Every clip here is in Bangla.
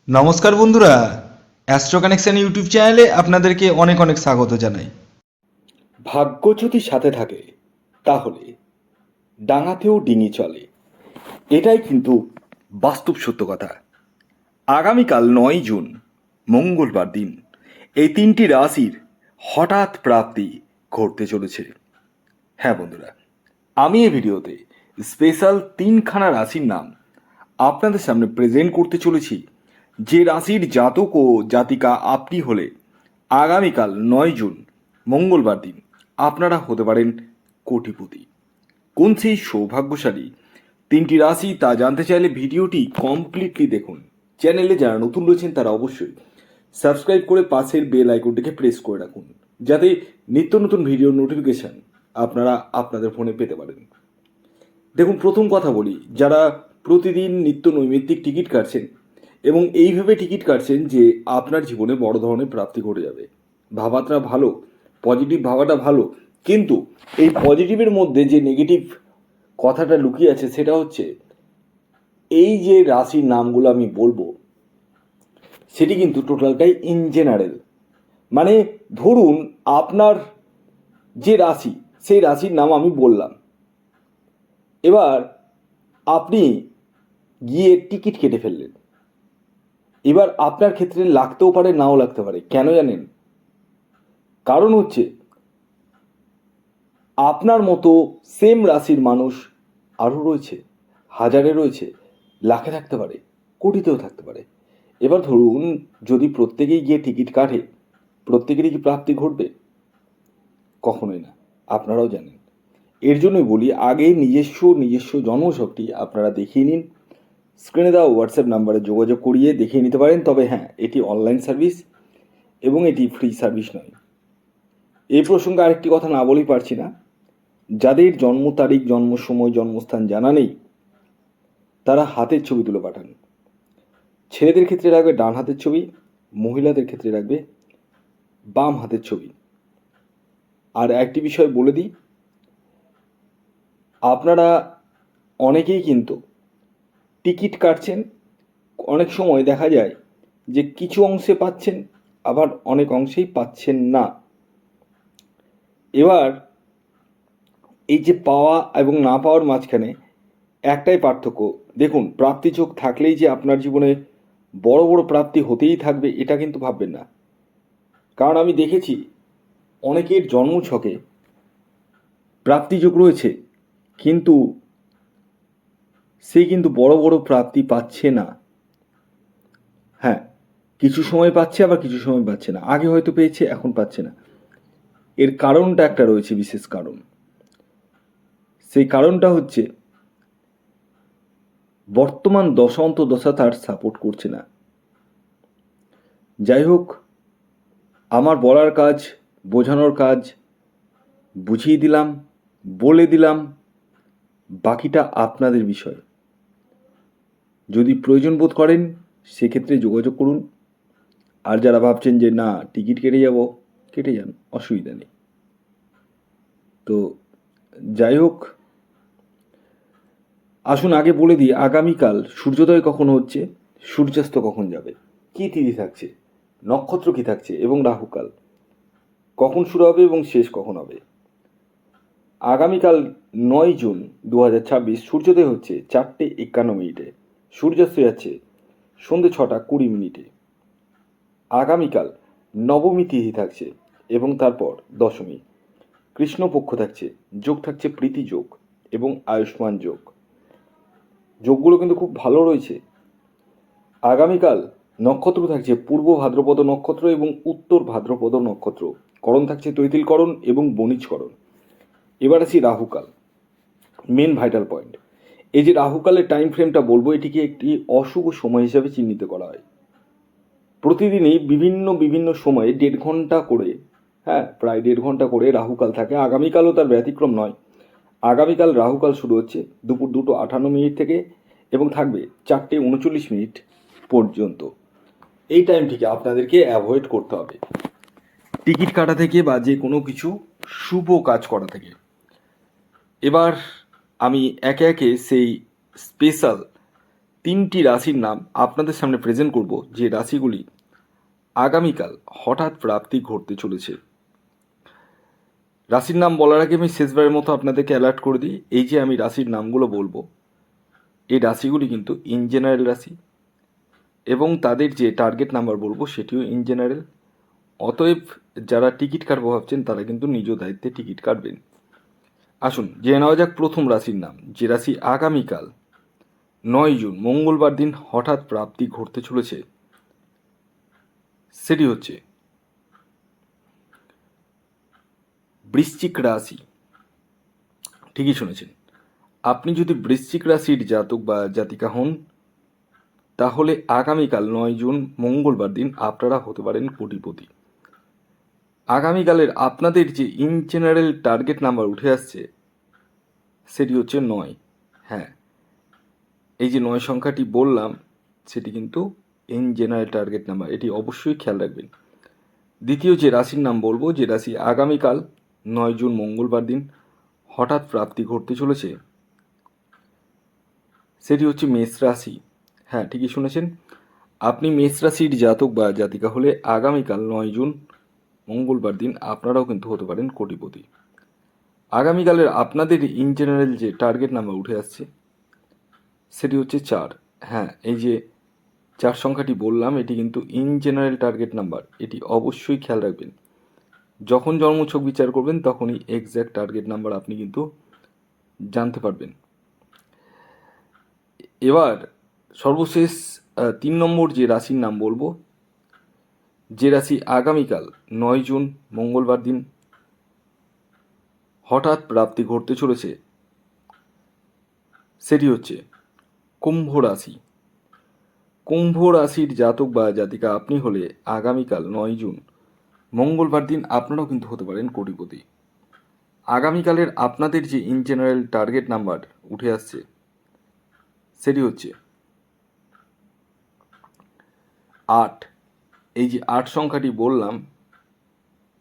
নমস্কার বন্ধুরা, অ্যাস্ট্রো কানেকশন ইউটিউব চ্যানেলে আপনাদেরকে অনেক অনেক স্বাগত জানাই। ভাগ্য যদি সাথে থাকে তাহলে ডাঙাতেও ডিঙি চলে, এটাই কিন্তু বাস্তব সত্য কথা। আগামীকাল 9 জুন মঙ্গলবার দিন এই তিনটি রাশির হঠাৎ প্রাপ্তি ঘটতে চলেছে। হ্যাঁ বন্ধুরা, আমি এই ভিডিওতে স্পেশাল তিনখানা রাশির নাম আপনাদের সামনে প্রেজেন্ট করতে চলেছি, যে রাশির জাতক ও জাতিকা আপনি হলে আগামীকাল 9 জুন মঙ্গলবার দিন আপনারা হতে পারেন কোটিপতি। কোন সেই সৌভাগ্যশালী তিনটি রাশি তা জানতে চাইলে ভিডিওটি কমপ্লিটলি দেখুন। চ্যানেলে যারা নতুন রয়েছেন তারা অবশ্যই সাবস্ক্রাইব করে পাশের বেল আইকনটিকে প্রেস করে রাখুন, যাতে নিত্য নতুন ভিডিওর নোটিফিকেশান আপনারা আপনাদের ফোনে পেতে পারেন। দেখুন, প্রথম কথা বলি, যারা প্রতিদিন নিত্য নৈমিত্তিক টিকিট কাটছেন এবং এইভাবে টিকিট কাটছেন যে আপনার জীবনে বড় ধরনের প্রাপ্তি ঘটে যাবে, ভাবাটা ভালো, পজিটিভ ভাবাটা ভালো, কিন্তু এই পজিটিভের মধ্যে যে নেগেটিভ কথাটা লুকিয়ে আছে সেটা হচ্ছে এই যে রাশির নামগুলো আমি বলবো সেটি কিন্তু টোটালটাই ইন জেনারেল। মানে ধরুন আপনার যে রাশি, সেই রাশির নাম আমি বললাম, এবার আপনি গিয়ে টিকিট কেটে ফেললেন। এবার আপনার ক্ষেত্রে লাগতেও পারে, নাও লাগতে পারে। কেন জানেন? কারণ হচ্ছে আপনার মতো সেম রাশির মানুষ আরও রয়েছে, হাজারে রয়েছে, লাখে থাকতে পারে, কোটিতেও থাকতে পারে। এবার ধরুন যদি প্রত্যেকেই গিয়ে টিকিট কাটে, প্রত্যেকেরই কি প্রাপ্তি ঘটবে? কখনোই না, আপনারাও জানেন। এর জন্যই বলি, আগে নিজস্ব জন্মছকটি আপনারা দেখিয়ে নিন। স্ক্রিনে দেওয়া হোয়াটসঅ্যাপ নাম্বারে যোগাযোগ করিয়ে দেখিয়ে নিতে পারেন। তবে হ্যাঁ, এটি অনলাইন সার্ভিস এবং এটি ফ্রি সার্ভিস নয়। এই প্রসঙ্গে আরেকটি কথা না বলেই পারছি না, যাদের জন্ম তারিখ, জন্ম সময়, জন্মস্থান জানা নেই তারা হাতের ছবি তুলে পাঠান। ছেলেদের ক্ষেত্রে রাখবে ডান হাতের ছবি, মহিলাদের ক্ষেত্রে রাখবে বাম হাতের ছবি। আর একটি বিষয় বলে দিই, আপনারা অনেকেই কিন্তু টিকিট কাটছেন, অনেক সময় দেখা যায় যে কিছু অংশে পাচ্ছেন, আবার অনেক অংশেই পাচ্ছেন না। এবার এই যে পাওয়া এবং না পাওয়ার মাঝখানে একটাই পার্থক্য। দেখুন, প্রাপ্তিযোগ থাকলেই যে আপনার জীবনে বড় বড় প্রাপ্তি হতেই থাকবে এটা কিন্তু ভাববেন না। কারণ আমি দেখেছি অনেকের জন্মছকে প্রাপ্তিযোগ রয়েছে, কিন্তু সে কিন্তু বড় বড় প্রাপ্তি পাচ্ছে না। হ্যাঁ, কিছু সময় পাচ্ছে, আবার কিছু সময় পাচ্ছে না। আগে হয়তো পেয়েছে, এখন পাচ্ছে না। এর কারণটা একটা রয়েছে, বিশেষ কারণ। সেই কারণটা হচ্ছে বর্তমান দশা অন্তর্দশা তার সাপোর্ট করছে না। যাই হোক, আমার বলার কাজ, বোঝানোর কাজ, বুঝিয়ে দিলাম, বলে দিলাম, বাকিটা আপনাদের বিষয়। যদি প্রয়োজন বোধ করেন সেক্ষেত্রে যোগাযোগ করুন। আর যারা ভাবছেন যে না টিকিট কেটে যাব, কেটে যান, অসুবিধা নেই। তো যাই হোক, আসুন আগে বলে দিই আগামীকাল সূর্যোদয় কখন হচ্ছে, সূর্যাস্ত কখন যাবে, কী তিথি থাকছে, নক্ষত্র কী থাকছে এবং রাহুকাল কখন শুরু হবে এবং শেষ কখন হবে। আগামীকাল 9 জুন 2026 সূর্যোদয় হচ্ছে 4:51, সূর্যাস্ত যাচ্ছে সন্ধ্যে 6:20। আগামীকাল নবমী তিথি থাকছে এবং তারপর দশমী। কৃষ্ণপক্ষ থাকছে, যোগ থাকছে প্রীতি যোগ এবং আয়ুষ্মান যোগ। যোগগুলো কিন্তু খুব ভালো রয়েছে। আগামীকাল নক্ষত্র থাকছে পূর্ব ভাদ্রপদ নক্ষত্র এবং উত্তর ভাদ্রপদ নক্ষত্র। করণ থাকছে তৈতিলকরণ এবং বণিজকরণ। এবার আসি রাহুকাল, মেন ভাইটাল পয়েন্ট। এই যে রাহুকালের টাইম ফ্রেমটা বলবো, এটিকে একটি অশুভ সময় হিসাবে চিহ্নিত করা হয়। প্রতিদিনই বিভিন্ন সময়ে 1.5 ঘন্টা করে, হ্যাঁ প্রায় 1.5 ঘন্টা করে রাহুকাল থাকে। আগামীকালও তার ব্যতিক্রম নয়। আগামীকাল রাহুকাল শুরু হচ্ছে দুপুর 2:58 থেকে এবং থাকবে 4:39 পর্যন্ত। এই টাইমটিকে আপনাদেরকে অ্যাভয়েড করতে হবে টিকিট কাটা থেকে বা যে কোনো কিছু শুভ কাজ করা থেকে। এবার আমি একে একে সেই স্পেশাল তিনটি রাশির নাম আপনাদের সামনে প্রেজেন্ট করব, যে রাশিগুলি আগামীকাল হঠাৎ প্রাপ্তি ঘটতে চলেছে। রাশির নাম বলার আগে আমি শেষবারের মতো আপনাদেরকে অ্যালার্ট করে দিই, এই যে আমি রাশির নামগুলো বলবো, এই রাশিগুলি কিন্তু ইন জেনারেল রাশি এবং তাদের যে টার্গেট নাম্বার বলবো সেটিও ইন জেনারেল। অতএব যারা টিকিট কাটবো ভাবছেন তারা কিন্তু নিজ দায়িত্বে টিকিট কাটবেন। আসুন জেনে নেওয়া যাক প্রথম রাশির নাম, যে রাশি আগামীকাল 9 জুন মঙ্গলবার দিন হঠাৎ প্রাপ্তি ঘটতে চলেছে, সেটি হচ্ছে বৃশ্চিক রাশি। ঠিকই শুনেছেন, আপনি যদি বৃশ্চিক রাশির জাতক বা জাতিকা হন তাহলে আগামীকাল 9 জুন মঙ্গলবার দিন আপনারা হতে পারেন কোটিপতি। আগামীকালের আপনাদের যে ইন জেনারেল টার্গেট নাম্বার উঠে আসছে সেটি হচ্ছে 9। হ্যাঁ, এই যে 9 সংখ্যাটি বললাম সেটি কিন্তু ইন জেনারেল টার্গেট নাম্বার, এটি অবশ্যই খেয়াল রাখবেন। দ্বিতীয় যে রাশির নাম বলবো, যে রাশি আগামীকাল 9 জুন মঙ্গলবার দিন হঠাৎ প্রাপ্তি ঘটতে চলেছে, সেটি হচ্ছে মেষ রাশি। হ্যাঁ, ঠিকই শুনেছেন, আপনি মেষ রাশির জাতক বা জাতিকা হলে আগামীকাল 9 জুন মঙ্গলবার দিন আপনারাও কিন্তু হতে পারেন কোটিপতি। আগামীকালের আপনাদের ইন জেনারেল যে টার্গেট নাম্বার উঠে আসছে সেটি হচ্ছে 4। হ্যাঁ, এই যে 4 সংখ্যাটি বললাম এটি কিন্তু ইন জেনারেল টার্গেট নাম্বার, এটি অবশ্যই খেয়াল রাখবেন। যখন জন্মছক বিচার করবেন তখনই এক্স্যাক্ট টার্গেট নাম্বার আপনি কিন্তু জানতে পারবেন। এবার সর্বশেষ 3 নম্বর যে রাশির নাম বলবো, যে রাশি আগামীকাল 9 জুন মঙ্গলবার দিন হঠাৎ প্রাপ্তি ঘটতে চলেছে, সেটি হচ্ছে কুম্ভ রাশি। কুম্ভ রাশির জাতক বা জাতিকা আপনি হলে আগামীকাল 9 জুন মঙ্গলবার দিন আপনারাও কিন্তু হতে পারেন কোটিপতি। আগামীকালের আপনাদের যে ইন জেনারেল টার্গেট নাম্বার উঠে আসছে সেটি হচ্ছে 8। এই যে 8 সংখ্যাটি বললাম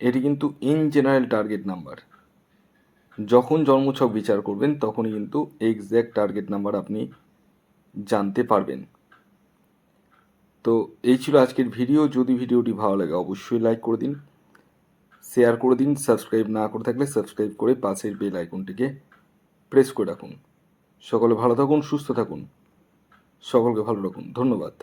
এটি কিন্তু ইন জেনারেল টার্গেট নাম্বার, যখন জন্মছক বিচার করবেন তখনই কিন্তু এক্স্যাক্ট টার্গেট নাম্বার আপনি জানতে পারবেন। তো এই ছিল আজকের ভিডিও। যদি ভিডিওটি ভালো লাগে অবশ্যই লাইক করে দিন, শেয়ার করে দিন, সাবস্ক্রাইব না করে থাকলে সাবস্ক্রাইব করে পাশের বেল আইকনটিকে প্রেস করে রাখুন। সকলে ভালো থাকুন, সুস্থ থাকুন, সকলকে ভালো রাখুন। ধন্যবাদ।